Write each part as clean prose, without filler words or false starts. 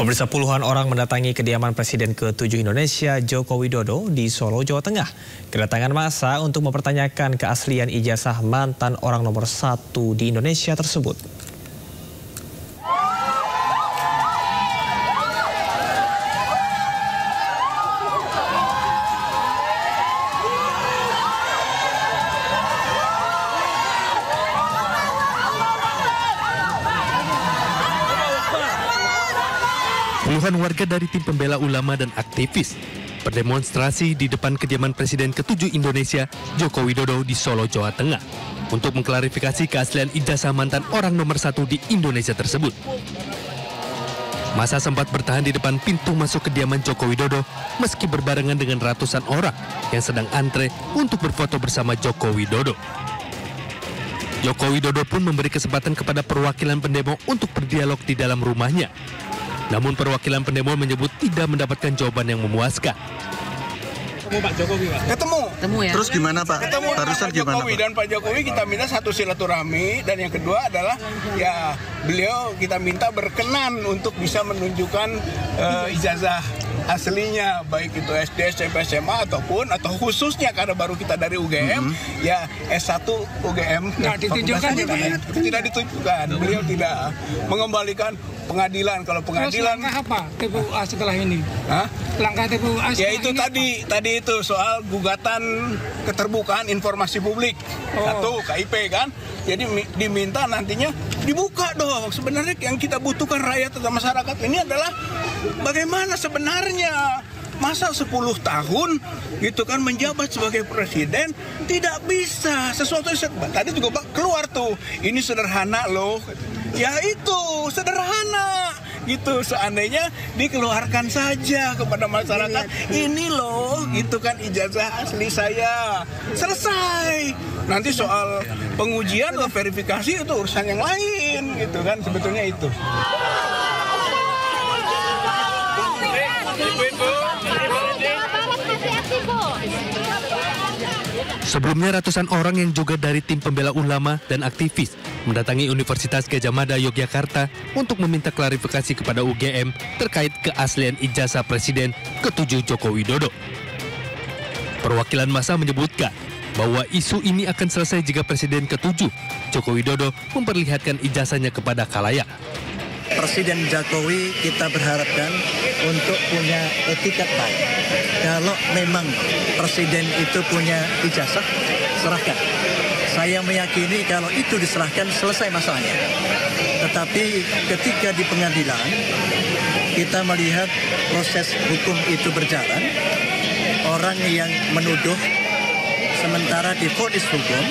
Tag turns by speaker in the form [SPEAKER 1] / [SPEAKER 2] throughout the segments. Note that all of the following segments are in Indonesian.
[SPEAKER 1] Pemirsa, puluhan orang mendatangi kediaman Presiden ke-7 Indonesia Joko Widodo di Solo, Jawa Tengah. Kedatangan massa untuk mempertanyakan keaslian ijazah mantan orang nomor 1 di Indonesia tersebut.
[SPEAKER 2] Puluhan warga dari tim pembela ulama dan aktivis berdemonstrasi di depan kediaman Presiden ke-7 Indonesia Joko Widodo di Solo, Jawa Tengah untuk mengklarifikasi keaslian ijazah mantan orang nomor 1 di Indonesia tersebut. Massa sempat bertahan di depan pintu masuk kediaman Joko Widodo meski berbarengan dengan ratusan orang yang sedang antre untuk berfoto bersama Joko Widodo. Joko Widodo pun memberi kesempatan kepada perwakilan pendemo untuk berdialog di dalam rumahnya. Namun perwakilan pendemo menyebut tidak mendapatkan jawaban yang memuaskan.
[SPEAKER 3] Ketemu Pak Jokowi, Pak? Ketemu ya.
[SPEAKER 4] Terus gimana Pak?
[SPEAKER 3] Ketemu
[SPEAKER 4] Barusan
[SPEAKER 3] Pak
[SPEAKER 4] gimana
[SPEAKER 3] Jokowi
[SPEAKER 4] Pak?
[SPEAKER 3] dan Pak Jokowi kita minta satu silaturahmi, dan yang kedua adalah ya beliau kita minta berkenan untuk bisa menunjukkan ijazah aslinya, baik itu SD, SMP, SMA atau khususnya karena baru kita dari UGM, ya S1 UGM.
[SPEAKER 5] Nggak ditunjukkan ya Pak?
[SPEAKER 3] Tidak ditunjukkan, beliau tidak mengembalikan pengadilan. Kalau pengadilan.
[SPEAKER 5] Terus langkah apa TPUA setelah ini?
[SPEAKER 3] Hah?
[SPEAKER 5] Langkah TPUA setelah
[SPEAKER 3] Ya itu
[SPEAKER 5] ini
[SPEAKER 3] tadi itu soal gugatan keterbukaan informasi publik. Satu KIP kan. Jadi diminta nantinya dibuka dong. Sebenarnya yang kita butuhkan rakyat atau masyarakat ini adalah bagaimana sebenarnya. Masa 10 tahun gitu kan menjabat sebagai presiden tidak bisa sesuatu. Tadi juga Pak keluar tuh, ini sederhana loh. Ya itu sederhana gitu, seandainya dikeluarkan saja kepada masyarakat, ini loh gitu kan ijazah asli saya, selesai. Nanti soal pengujian atau verifikasi itu urusan yang lain gitu kan, sebetulnya itu.
[SPEAKER 2] Sebelumnya ratusan orang yang juga dari tim pembela ulama dan aktivis mendatangi Universitas Gadjah Mada, Yogyakarta untuk meminta klarifikasi kepada UGM terkait keaslian ijazah Presiden ke-7 Joko Widodo. Perwakilan massa menyebutkan bahwa isu ini akan selesai jika Presiden ke-7 Joko Widodo memperlihatkan ijazahnya kepada khalayak.
[SPEAKER 4] Presiden Jokowi kita berharapkan untuk punya etikat baik. Kalau memang Presiden itu punya ijazah, serahkan. Saya meyakini kalau itu diserahkan selesai masalahnya. Tetapi ketika di pengadilan kita melihat proses hukum itu berjalan, orang yang menuduh sementara divonis hukum,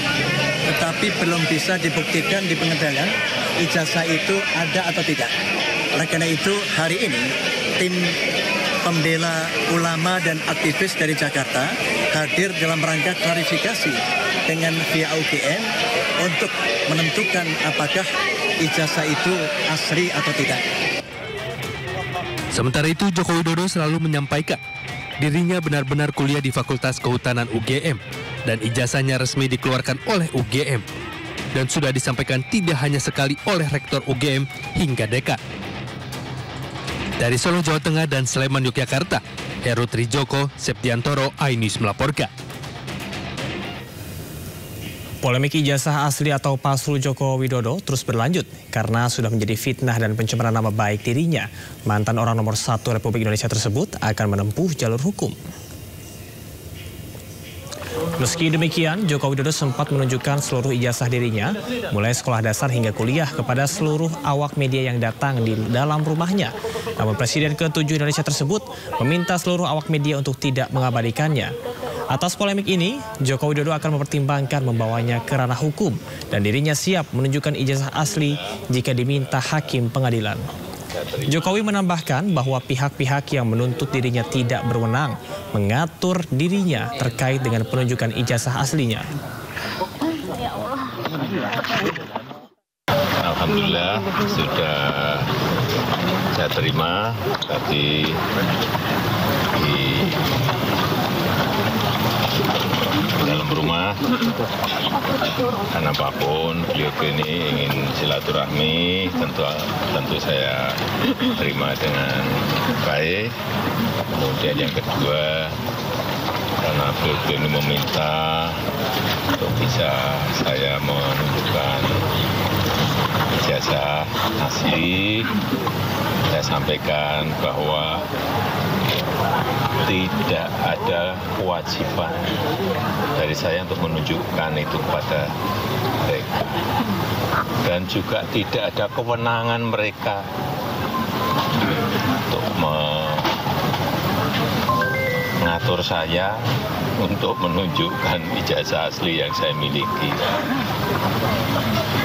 [SPEAKER 4] tetapi belum bisa dibuktikan di pengadilan ijazah itu ada atau tidak. Oleh karena itu hari ini tim pembela ulama dan aktivis dari Jakarta hadir dalam rangka klarifikasi dengan pihak UGM untuk menentukan apakah ijazah itu asli atau tidak.
[SPEAKER 2] Sementara itu Joko Widodo selalu menyampaikan dirinya benar-benar kuliah di Fakultas Kehutanan UGM dan ijazahnya resmi dikeluarkan oleh UGM dan sudah disampaikan tidak hanya sekali oleh Rektor UGM hingga dekan. Dari Solo, Jawa Tengah dan Sleman, Yogyakarta, Heru Trijoko, Septiantoro, iNews melaporkan.
[SPEAKER 1] Polemik ijazah asli atau palsu Joko Widodo terus berlanjut karena sudah menjadi fitnah dan pencemaran nama baik dirinya. Mantan orang nomor 1 Republik Indonesia tersebut akan menempuh jalur hukum. Meski demikian, Joko Widodo sempat menunjukkan seluruh ijazah dirinya, mulai sekolah dasar hingga kuliah kepada seluruh awak media yang datang di dalam rumahnya. Namun Presiden ke-7 Indonesia tersebut meminta seluruh awak media untuk tidak mengabadikannya. Atas polemik ini, Joko Widodo akan mempertimbangkan membawanya ke ranah hukum dan dirinya siap menunjukkan ijazah asli jika diminta hakim pengadilan. Jokowi menambahkan bahwa pihak-pihak yang menuntut dirinya tidak berwenang mengatur dirinya terkait dengan penunjukan ijazah aslinya.
[SPEAKER 6] Alhamdulillah sudah saya terima tadi di dalam rumah. Karena apapun beliau ini ingin silaturahmi, tentu saya terima dengan baik. Kemudian yang kedua, karena beliau ini meminta untuk bisa saya menunjukkan ijazah asli, saya sampaikan bahwa tidak ada kewajiban dari saya untuk menunjukkan itu kepada mereka. Dan juga tidak ada kewenangan mereka untuk mengatur saya untuk menunjukkan ijazah asli yang saya miliki.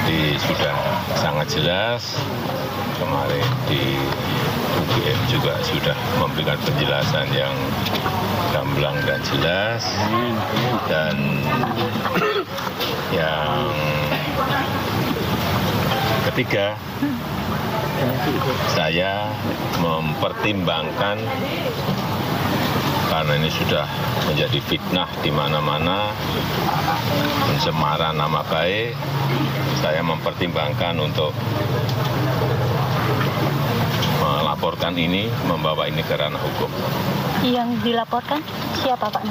[SPEAKER 6] Jadi sudah sangat jelas, kemarin di UGM juga sudah memberikan penjelasan yang gamblang dan jelas. Dan yang ketiga, saya mempertimbangkan, karena ini sudah menjadi fitnah di mana-mana, pencemaran nama baik, saya mempertimbangkan untuk melaporkan ini, membawa ini ke ranah hukum.
[SPEAKER 7] Yang dilaporkan siapa Pak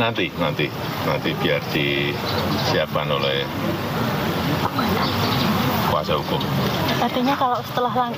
[SPEAKER 7] nanti? Nanti biar disiapkan oleh kuasa hukum. Artinya kalau setelah